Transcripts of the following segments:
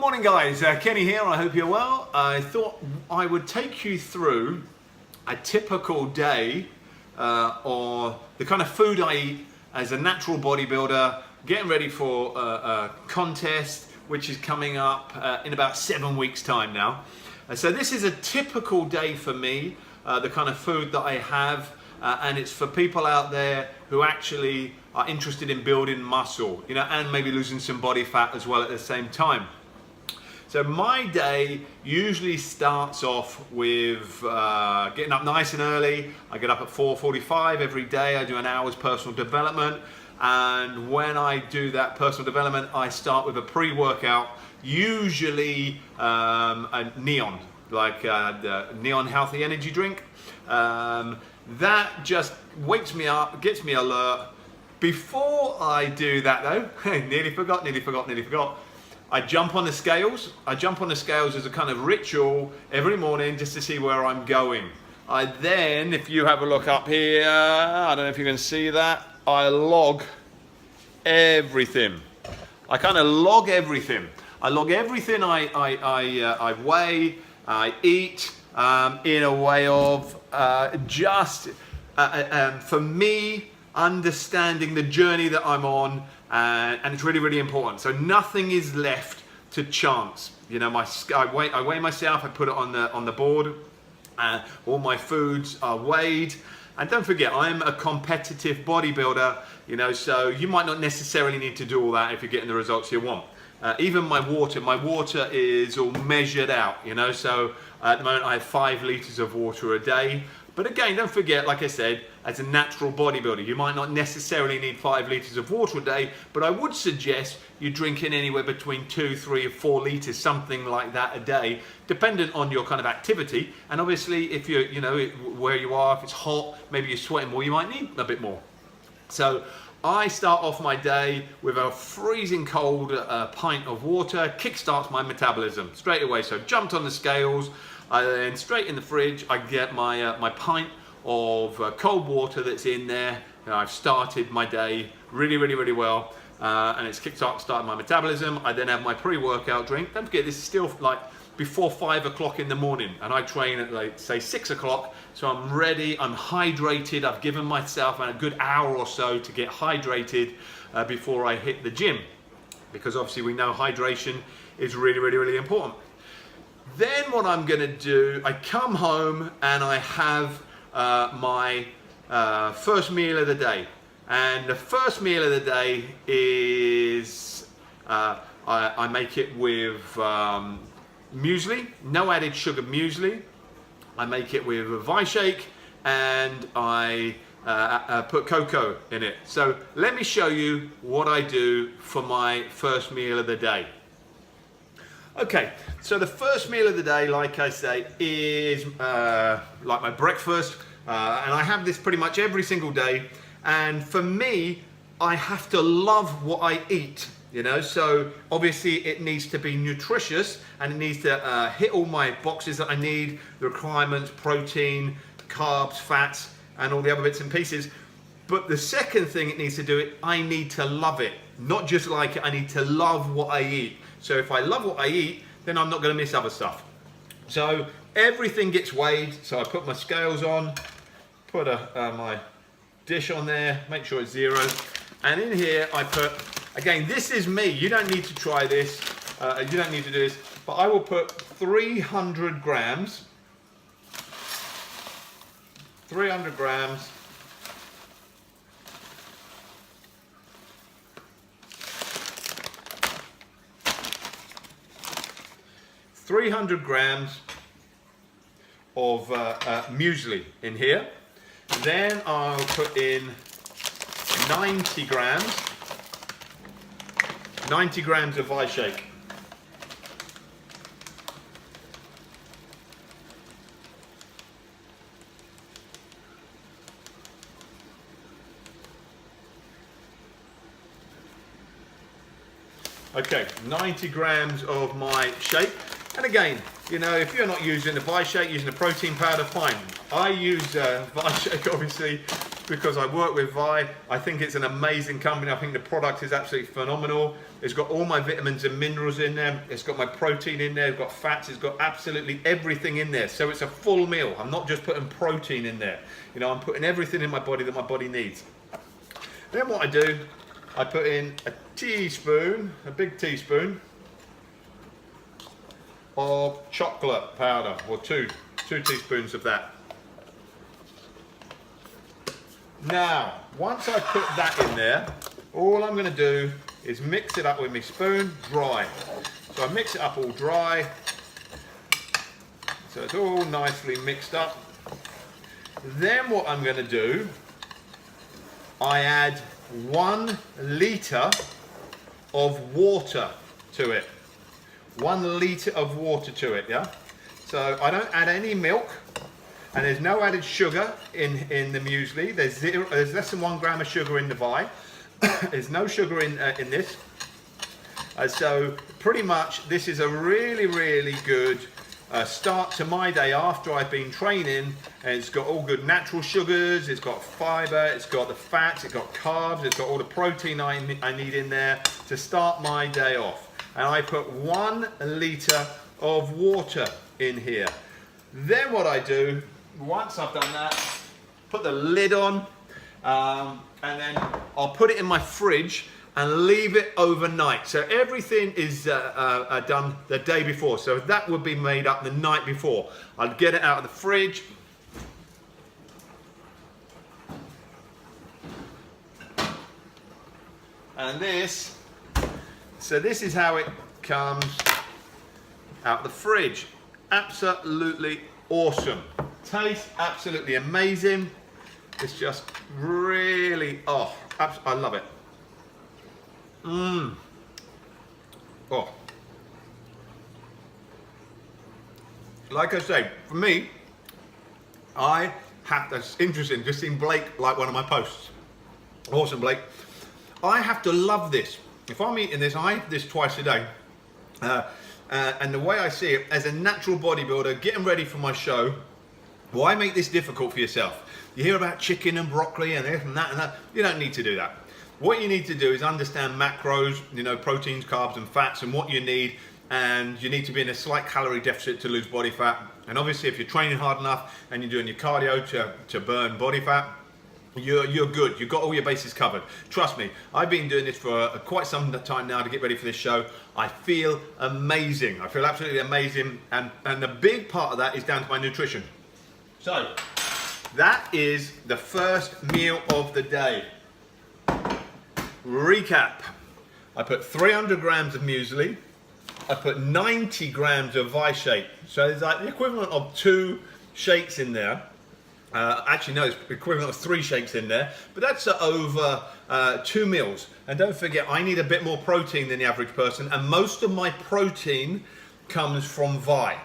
Morning guys, Kenny here, I hope you're well. I thought I would take you through a typical day or the kind of food I eat as a natural bodybuilder, getting ready for a contest which is coming up in about 7 weeks time now. So this is a typical day for me, the kind of food that I have, and it's for people out there who actually are interested in building muscle, you know, and maybe losing some body fat as well at the same time. So my day usually starts off with getting up nice and early. I get up at 4:45 every day. I do an hour's personal development. And when I do that personal development, I start with a pre-workout, usually a Neon, like the Neon Healthy Energy drink. That just wakes me up, gets me alert. Before I do that though, nearly forgot. I jump on the scales. I jump on the scales as a kind of ritual every morning just to see where I'm going. I then, if you have a look up here, I don't know if you can see that, I log everything. I kind of log everything. I log everything I weigh, I eat, in a way of for me, understanding the journey that I'm on, and it's really, really important. So nothing is left to chance. You know, I weigh myself, I put it on the board, all my foods are weighed. And don't forget, I'm a competitive bodybuilder, you know, so you might not necessarily need to do all that if you're getting the results you want. Even my water is all measured out, you know, so at the moment I have 5 liters of water a day. But again, don't forget, like I said, as a natural bodybuilder, you might not necessarily need 5 liters of water a day, but I would suggest you're drinking anywhere between 2, 3, or 4 liters, something like that a day, dependent on your kind of activity. And obviously, if you're, you know, where you are, if it's hot, maybe you're sweating more, you might need a bit more. So I start off my day with a freezing cold pint of water, kickstarts my metabolism straight away. So jumped on the scales, then straight in the fridge, I get my my pint of cold water that's in there. You know, I've started my day really well, and it's started my metabolism. I then have my pre-workout drink. Don't forget, this is still like before 5 o'clock in the morning, and I train at like say 6 o'clock. So I'm ready, I'm hydrated. I've given myself a good hour or so to get hydrated before I hit the gym, because obviously we know hydration is really important. Then what I'm going to do, I come home and I have my first meal of the day. And the first meal of the day is, I make it with muesli, no added sugar muesli. I make it with a Vi-Shake, and I put cocoa in it. So let me show you what I do for my first meal of the day. Okay, so the first meal of the day, like I say, is like my breakfast, and I have this pretty much every single day. And for me, I have to love what I eat, you know, so obviously it needs to be nutritious, and it needs to hit all my boxes that I need, the requirements, protein, carbs, fats, and all the other bits and pieces. But the second thing it needs to do, I need to love it, not just like it, I need to love what I eat. So if I love what I eat, then I'm not going to miss other stuff. So everything gets weighed. So I put my scales on, put my dish on there, make sure it's 0. And in here I put, again, this is me. You don't need to try this. You don't need to do this. But I will put 300 grams. 300 grams. Of muesli in here. Then I'll put in 90 grams of Vi-Shake. Okay, 90 grams of my shake. And again, you know, if you're not using the Vi-Shake, using the protein powder, fine. I use Vi-Shake obviously because I work with Vi. I think it's an amazing company. I think the product is absolutely phenomenal. It's got all my vitamins and minerals in there. It's got my protein in there. It's got fats. It's got absolutely everything in there. So it's a full meal. I'm not just putting protein in there. You know, I'm putting everything in my body that my body needs. Then what I do, I put in a teaspoon, a big teaspoon of chocolate powder, or two teaspoons of that. Now, once I put that in there, all I'm going to do is mix it up with my spoon, dry. So I mix it up all dry, so it's all nicely mixed up. Then what I'm going to do, I add 1 litre of water to it. 1 litre of water to it, yeah? So I don't add any milk, and there's no added sugar in the muesli. There's less than 1 gram of sugar in the Vi. There's no sugar in this. So pretty much this is a really, really good start to my day after I've been training. And it's got all good natural sugars, it's got fibre, it's got the fats, it's got carbs, it's got all the protein I need in there to start my day off. And I put 1 litre of water in here. Then what I do, once I've done that, put the lid on, and then I'll put it in my fridge and leave it overnight. So everything is done the day before. So that would be made up the night before. I'd get it out of the fridge. And this is how it comes out of the fridge. Absolutely awesome. Tastes absolutely amazing. It's just really, oh, I love it. Oh. Like I say, for me, that's interesting, just seeing Blake like one of my posts. Awesome, Blake. I have to love this. If I'm eating this, I eat this twice a day. And the way I see it, as a natural bodybuilder, getting ready for my show, why make this difficult for yourself? You hear about chicken and broccoli and this and that and that. You don't need to do that. What you need to do is understand macros, you know, proteins, carbs and fats, and what you need. And you need to be in a slight calorie deficit to lose body fat. And obviously if you're training hard enough and you're doing your cardio to burn body fat, you're good. You've got all your bases covered. Trust me, I've been doing this for quite some time now to get ready for this show. I feel amazing. I feel absolutely amazing. And the big part of that is down to my nutrition. So that is the first meal of the day. Recap. I put 300 grams of muesli. I put 90 grams of Vi shake. So it's like the equivalent of 2 shakes in there. Actually, no, it's equivalent of 3 shakes in there, but that's over 2 meals. And don't forget, I need a bit more protein than the average person, and most of my protein comes from Vi.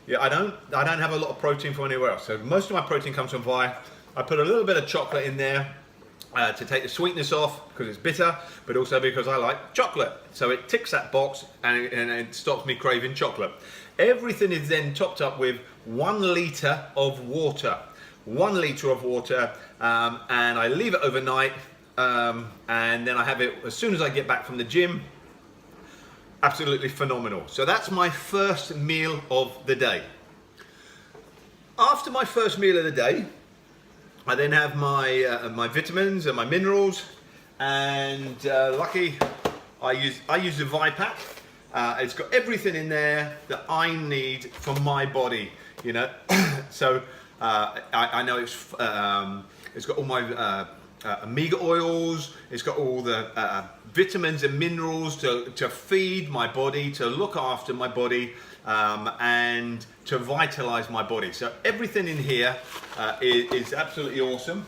Yeah, I don't have a lot of protein from anywhere else. So most of my protein comes from Vi. I put a little bit of chocolate in there to take the sweetness off because it's bitter, but also because I like chocolate. So it ticks that box and it stops me craving chocolate. Everything is then topped up with 1 litre of water. 1 litre of water, and I leave it overnight, and then I have it as soon as I get back from the gym. Absolutely phenomenal. So that's my first meal of the day. After my first meal of the day, I then have my vitamins and my minerals, and lucky I use the Vi pack. It's got everything in there that I need for my body, you know. So I know it's got all my omega oils, it's got all the vitamins and minerals to feed my body, to look after my body, and to vitalize my body. So everything in here is absolutely awesome.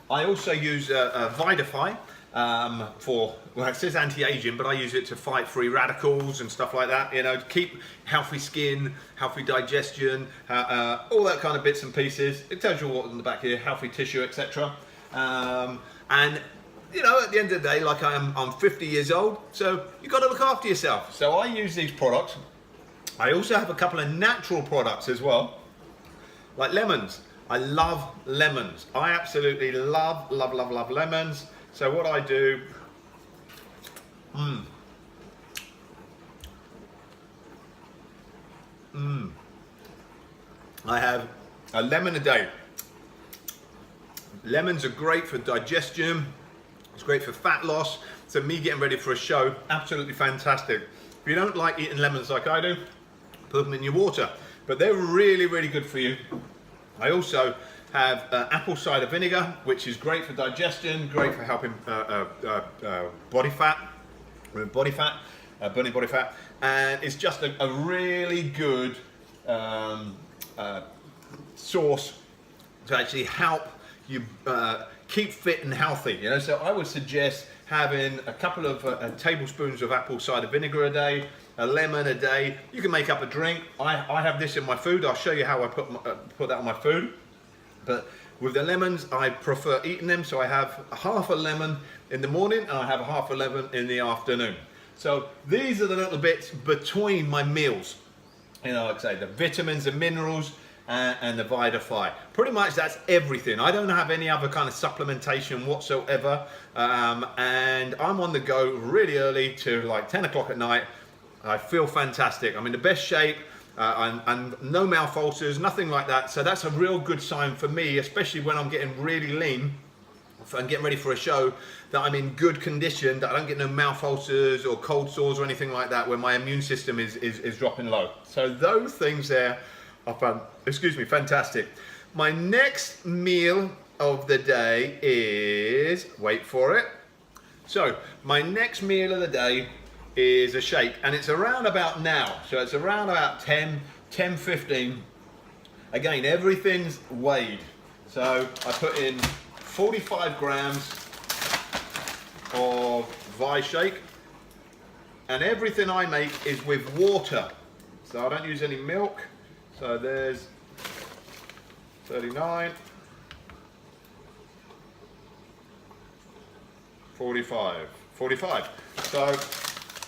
I also use Vidify for, well, it says anti-aging, but I use it to fight free radicals and stuff like that, you know, to keep healthy skin, healthy digestion, all that kind of bits and pieces. It tells you what's on the back here, healthy tissue, etc. And you know, at the end of the day, like I'm 50 years old, so you've got to look after yourself. So I use these products. I also have a couple of natural products as well, like lemons. I love lemons. I absolutely love lemons. So what I do, I have a lemon a day. Lemons are great for digestion. It's great for fat loss. So me getting ready for a show, absolutely fantastic. If you don't like eating lemons like I do, put them in your water. But they're really, really good for you. I also have apple cider vinegar, which is great for digestion, great for helping burning body fat, and it's just a really good source to actually help you keep fit and healthy. You know, so I would suggest having a couple of tablespoons of apple cider vinegar a day, a lemon a day. You can make up a drink. I have this in my food. I'll show you how I put that on my food. But with the lemons, I prefer eating them. So I have half a lemon in the morning and I have half a lemon in the afternoon. So these are the little bits between my meals. You know, like I say, the vitamins and minerals and the Vita-Fi. Pretty much that's everything. I don't have any other kind of supplementation whatsoever. And I'm on the go really early to like 10 o'clock at night. I feel fantastic. I'm in the best shape and no mouth ulcers, nothing like that. So that's a real good sign for me, especially when I'm getting really lean and getting ready for a show, that I'm in good condition, that I don't get no mouth ulcers or cold sores or anything like that, where my immune system is dropping low. So those things there are fantastic. My next meal of the day is, wait for it. So my next meal of the day is a shake, and it's around about now. So it's around about 10:15. Again, everything's weighed. So I put in 45 grams of Vi shake, and everything I make is with water. So I don't use any milk. So there's 39, 45. So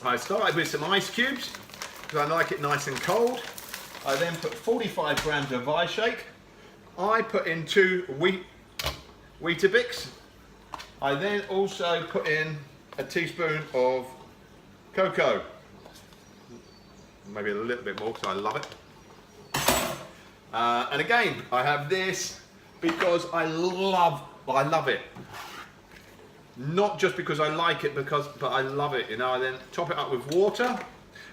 I started with some ice cubes because I like it nice and cold. I then put 45 grams of Vi shake. I put in 2 Weetabix. I then also put in a teaspoon of cocoa. Maybe a little bit more because I love it. And again, I have this because I love it. Not just because I like it, but I love it. You know, I then top it up with water.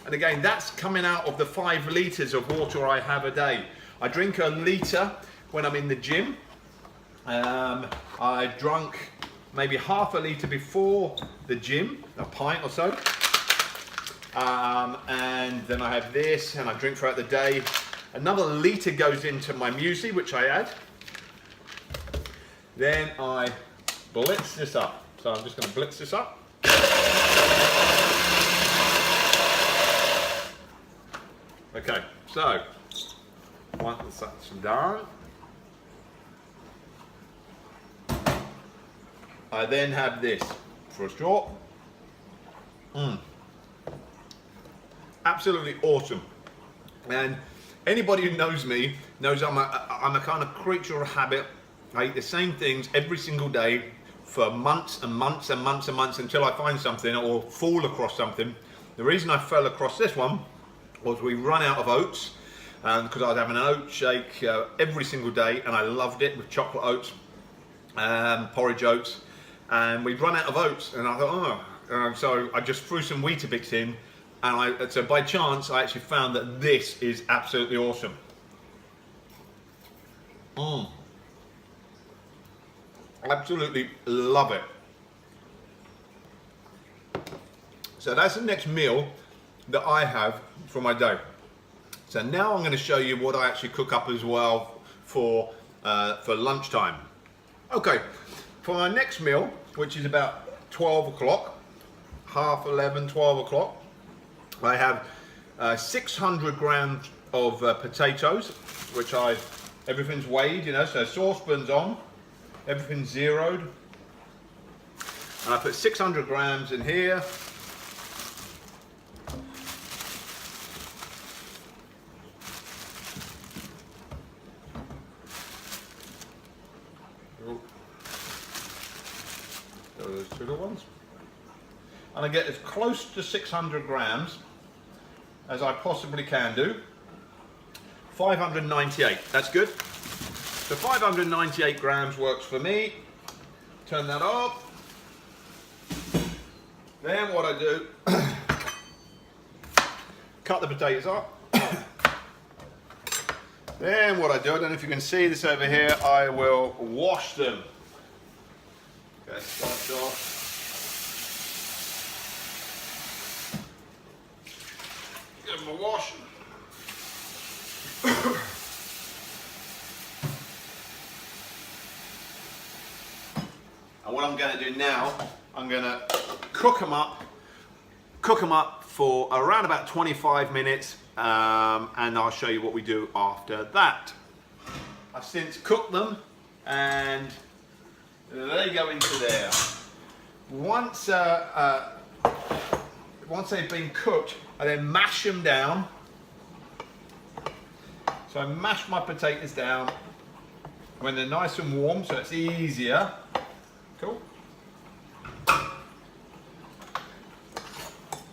And again, that's coming out of the 5 litres of water I have a day. I drink a litre when I'm in the gym. I drunk maybe half a litre before the gym, a pint or so. And then I have this, and I drink throughout the day. Another litre goes into my muesli, which I add. Then I blitz this up. So I'm just going to blitz this up. Okay, so once that's done, I then have this for a straw. Absolutely awesome. And anybody who knows me knows I'm a kind of creature of habit. I eat the same things every single day for months and months and months and months until I find something or fall across something. The reason I fell across this one was we run out of oats, because I was having an oat shake every single day, and I loved it with chocolate oats, porridge oats, and we'd run out of oats, and I thought, so I just threw some Weetabix in, and so by chance I actually found that this is absolutely awesome. Absolutely love it. So that's the next meal that I have for my day. So now I'm going to show you what I actually cook up as well for lunchtime. Okay, for my next meal, which is about 12 o'clock, half 11, 12 o'clock, I have 600 grams of potatoes, which everything's weighed, you know, so saucepan's on, everything's zeroed. And I put 600 grams in here. and I get as close to 600 grams as I possibly can do. 598, that's good. So 598 grams works for me. Turn that off. Then what I do, cut the potatoes up. Then what I do, I don't know if you can see this over here, I will wash them. Okay, start off. Give them a wash. And what I'm going to do now, I'm going to cook them up for around about 25 minutes, and I'll show you what we do after that. I've since cooked them, and they go into there. Once they've been cooked, I then mash them down. So I mash my potatoes down when they're nice and warm, so it's easier. Cool.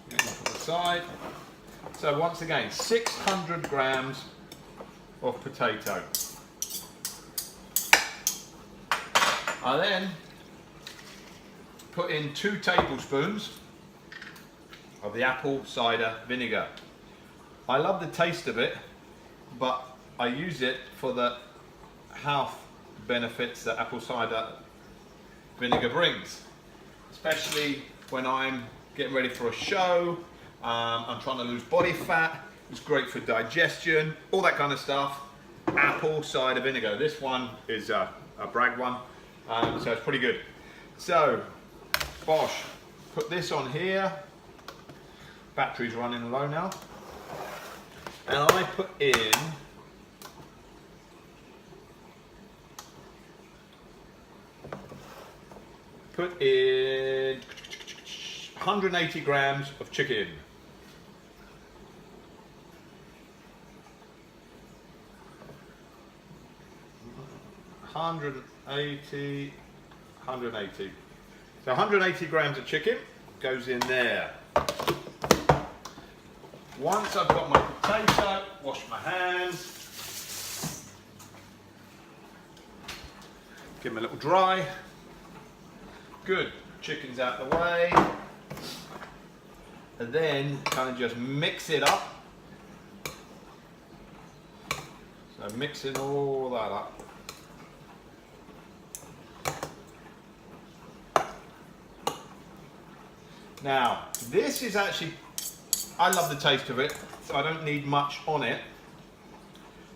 Get them to the side. So once again, 600 grams of potato. I then put in 2 tablespoons of the apple cider vinegar. I love the taste of it, but I use it for the health benefits that apple cider vinegar brings, especially when I'm getting ready for a show. I'm trying to lose body fat. It's great for digestion, all that kind of stuff. Apple cider vinegar. This one is a brag one, so it's pretty good. So, bosh, put this on here. Battery's running low now. And I put in put in 180 grams of chicken. So 180 grams of chicken goes in there. Once I've got my potato, wash my hands, give them a little dry. Good, chicken's out of the way. And then kind of just mix it up. So mixing all that up. Now, this is actually, I love the taste of it, so I don't need much on it.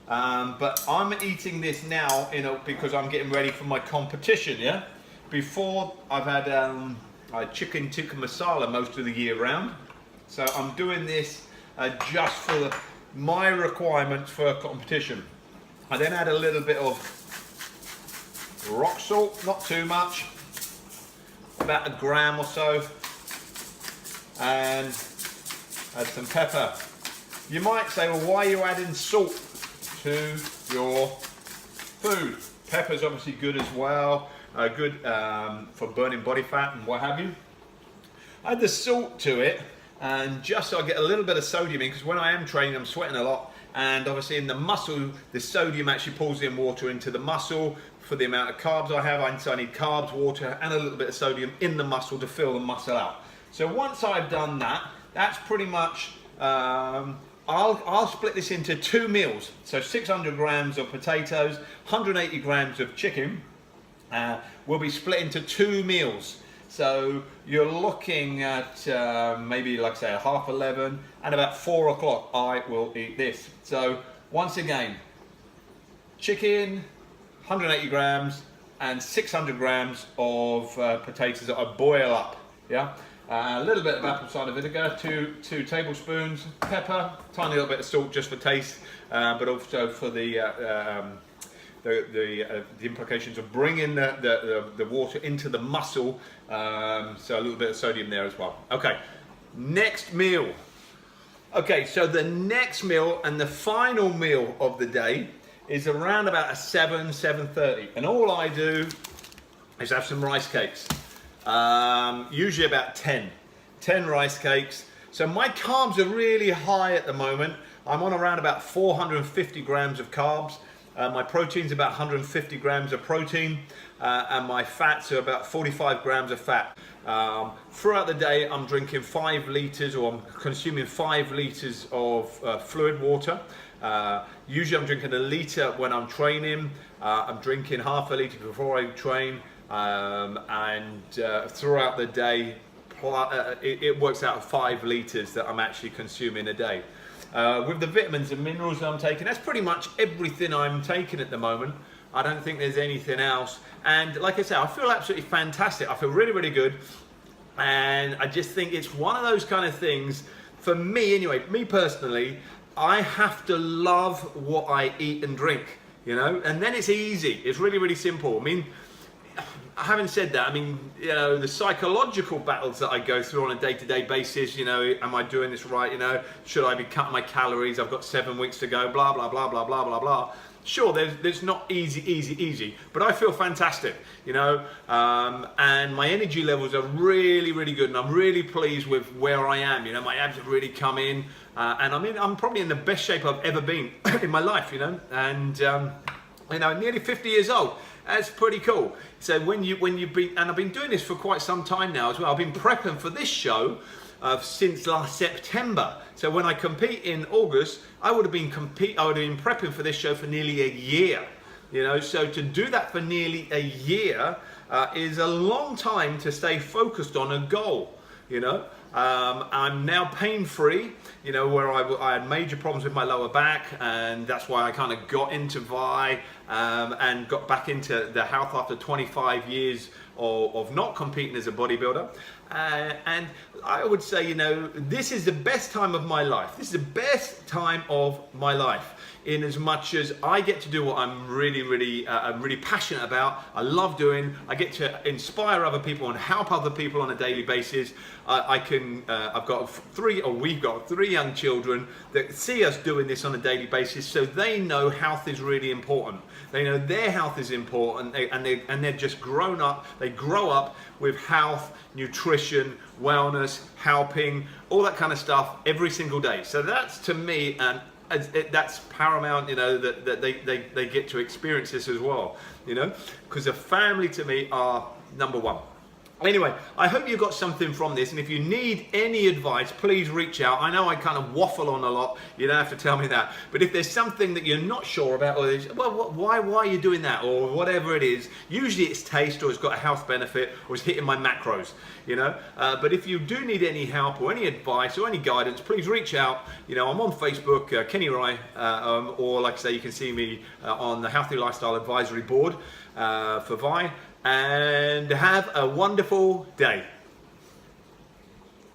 But I'm eating this now because I'm getting ready for my competition, yeah? Before, I've had chicken tikka masala most of the year round. So I'm doing this just for my requirements for a competition. I then add a little bit of rock salt, not too much, about a gram or so, and add some pepper. You might say, well, why are you adding salt to your food? Pepper's obviously good as well, good for burning body fat and what have you. I add the salt to it, and just so I get a little bit of sodium in, because when I am training, I'm sweating a lot, and obviously in the muscle, the sodium actually pulls in water into the muscle for the amount of carbs I have. So I need carbs, water, and a little bit of sodium in the muscle to fill the muscle out. So once I've done that, that's pretty much, I'll split this into 2 meals. So 600 grams of potatoes, 180 grams of chicken will be split into 2 meals. So you're looking at maybe, like I say, 11:30, and about 4 o'clock I will eat this. So once again, chicken, 180 grams, and 600 grams of potatoes that I boil up. Yeah. A little bit of apple cider vinegar, 2 tablespoons, pepper, tiny little bit of salt just for taste, but also for the implications of bringing the water into the muscle, so a little bit of sodium there as well. Okay, next meal. Okay, so the next meal and the final meal of the day is around about 7:30, and all I do is have some rice cakes. Usually about 10. 10 rice cakes. So my carbs are really high at the moment. I'm on around about 450 grams of carbs. My protein's about 150 grams of protein, and my fats are about 45 grams of fat. Throughout the day, I'm drinking 5 litres, or I'm consuming 5 litres of fluid water. Usually I'm drinking a litre when I'm training. I'm drinking half a litre before I train, and throughout the day, it works out 5 litres that I'm actually consuming a day. With the vitamins and minerals that I'm taking, that's pretty much everything I'm taking at the moment. I don't think there's anything else. And like I say, I feel absolutely fantastic. I feel really, really good. And I just think it's one of those kind of things, for me anyway, me personally, I have to love what I eat and drink, you know, and then it's easy. It's really, really simple. I mean, having said that, I mean, you know, the psychological battles that I go through on a day-to-day basis, you know, am I doing this right? You know, should I be cutting my calories? I've got 7 weeks to go, blah, blah, blah, blah, blah, blah, blah. Sure, there's not easy, but I feel fantastic, you know, and my energy levels are really, really good, and I'm really pleased with where I am. You know, my abs have really come in, and I'm probably in the best shape I've ever been in my life, you know, and you know, nearly 50 years old. That's pretty cool. So when you've been, and I've been doing this for quite some time now as well. I've been prepping for this show since last September. So when I compete in August, I would have been prepping for this show for nearly a year. You know, so to do that for nearly a year is a long time to stay focused on a goal. You know, I'm now pain-free, you know, where I had major problems with my lower back, and that's why I kind of got into Vi and got back into the health after 25 years of not competing as a bodybuilder. And I would say, you know, this is the best time of my life. This is the best time of my life, in as much as I get to do what I'm really passionate about. I love doing. I get to inspire other people and help other people on a daily basis. We've got 3 young children that see us doing this on a daily basis, so they know health is really important. They know their health is important, and they're just grown up. They grow up with health, nutrition, wellness, helping, all that kind of stuff every single day. So that's, to me, that's paramount, you know, that they get to experience this as well, you know, because the family to me are number one. Anyway, I hope you got something from this, and if you need any advice, please reach out. I know I kind of waffle on a lot, you don't have to tell me that, but if there's something that you're not sure about, or why are you doing that, or whatever it is, usually it's taste, or it's got a health benefit, or it's hitting my macros, you know. But if you do need any help or any advice or any guidance, please reach out. You know, I'm on Facebook, Kenny Rye, or like I say, you can see me on the Healthy Lifestyle Advisory Board for Vi. And have a wonderful day.